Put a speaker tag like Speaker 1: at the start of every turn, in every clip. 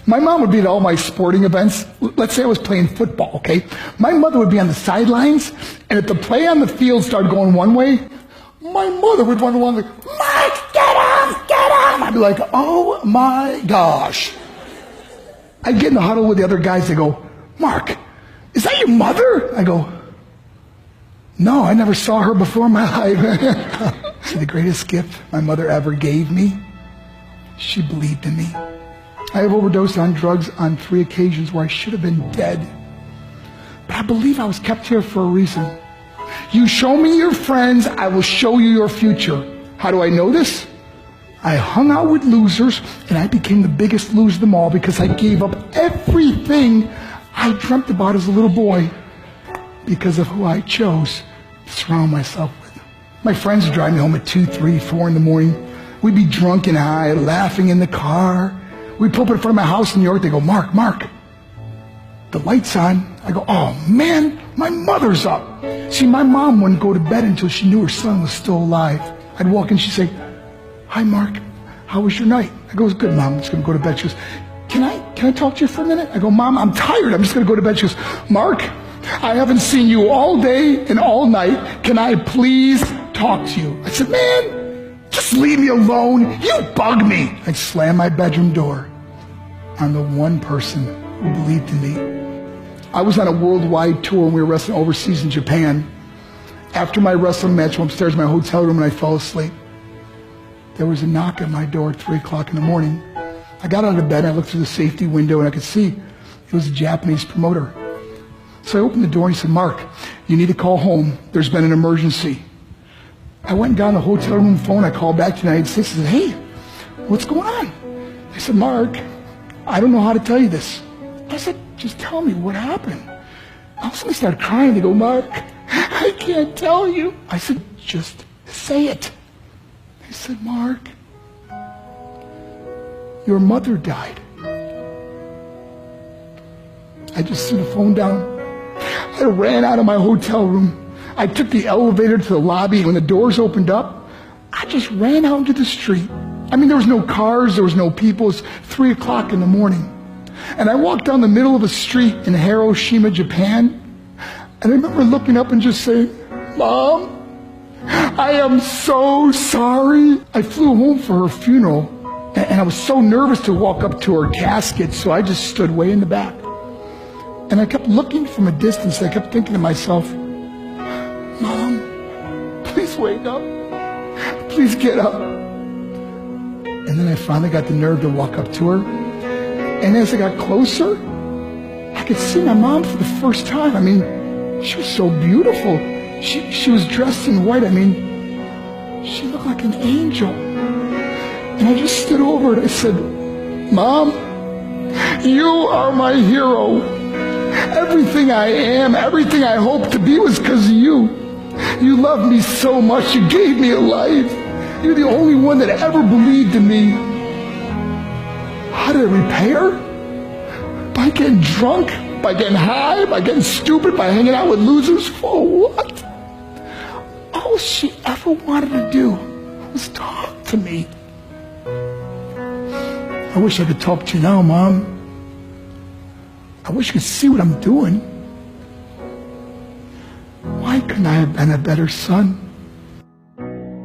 Speaker 1: My mom would be at all my sporting events. Let's say I was playing football, okay? My mother would be on the sidelines, and if the play on the field started going one way, my mother would run along like, Mark, get him, get him! I'd be like, oh my gosh. I'd get in the huddle with the other guys. They go, Mark, is that your mother? I go, no, I never saw her before in my life. See, the greatest gift my mother ever gave me, she believed in me. I have overdosed on drugs on 3 occasions where I should have been dead. But I believe I was kept here for a reason. You show me your friends, I will show you your future. How do I know this? I hung out with losers, and I became the biggest loser of them all because I gave up everything I dreamt about as a little boy because of who I chose to surround myself with. My friends would drive me home at 2, 3, 4 in the morning. We'd be drunk and high, laughing in the car. We'd pull up in front of my house in New York. They go, Mark, the light's on. I go, oh man, my mother's up. See, my mom wouldn't go to bed until she knew her son was still alive. I'd walk in, she'd say, hi Mark, how was your night? I go, it was good, Mom, I'm just going to go to bed. She goes, can I talk to you for a minute? I go, Mom, I'm tired, I'm just going to go to bed. She goes, Mark, I haven't seen you all day and all night. Can I please talk to you? I said, man, just leave me alone. You bug me. I slammed my bedroom door on the one person who believed in me. I was on a worldwide tour and we were wrestling overseas in Japan. After my wrestling match, I went upstairs in my hotel room and I fell asleep. There was a knock at my door at 3 o'clock in the morning. I got out of bed, I looked through the safety window and I could see it was a Japanese promoter. So I opened the door and he said, Mark, you need to call home. There's been an emergency. I went and got on the hotel room phone. I called back to the United States and said, hey, what's going on? They said, Mark, I don't know how to tell you this. I said, just tell me what happened. All of a sudden they started crying. They go, Mark, I can't tell you. I said, just say it. They said, Mark, your mother died. I just threw the phone down. I ran out of my hotel room. I took the elevator to the lobby. When the doors opened up, I just ran out into the street. I mean, there was no cars, there was no people. It was 3 o'clock in the morning. And I walked down the middle of a street in Hiroshima, Japan. And I remember looking up and just saying, Mom, I am so sorry. I flew home for her funeral. And I was so nervous to walk up to her casket, so I just stood way in the back. And I kept looking from a distance. I kept thinking to myself, Mom, please wake up. Please get up. And then I finally got the nerve to walk up to her. And as I got closer, I could see my mom for the first time. I mean, she was so beautiful. She was dressed in white. I mean, she looked like an angel. And I just stood over her and I said, Mom, you are my hero. Everything I am, everything I hope to be was because of you. You loved me so much. You gave me a life. You're the only one that ever believed in me. How did I repay her? By getting drunk? By getting high? By getting stupid? By hanging out with losers? For what? All she ever wanted to do was talk to me. I wish I could talk to you now, Mom. I wish you could see what I'm doing. Why couldn't I have been a better son?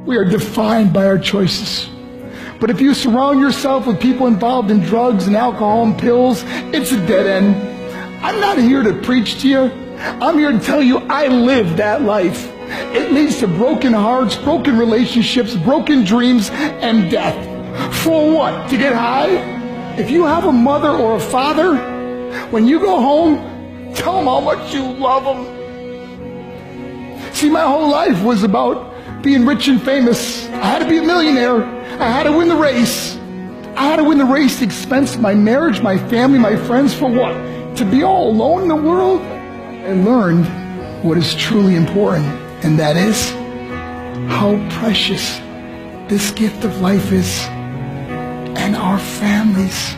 Speaker 1: We are defined by our choices. But if you surround yourself with people involved in drugs and alcohol and pills, it's a dead end. I'm not here to preach to you. I'm here to tell you I lived that life. It leads to broken hearts, broken relationships, broken dreams, and death. For what? To get high? If you have a mother or a father, when you go home, tell them how much you love them. See, my whole life was about being rich and famous. I had to be a millionaire. I had to win the race. I had to win the race at the expense of my marriage, my family, my friends. For what? To be all alone in the world? I learned what is truly important, and that is how precious this gift of life is, and our families,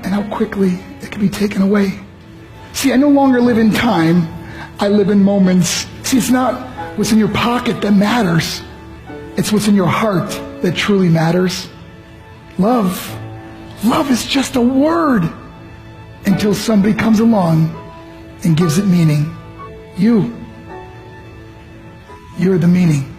Speaker 1: and how quickly it can be taken away. See, I no longer live in time. I live in moments. See, it's not what's in your pocket that matters. It's what's in your heart that truly matters. Love Love is just a word until somebody comes along and gives it meaning. You're the meaning.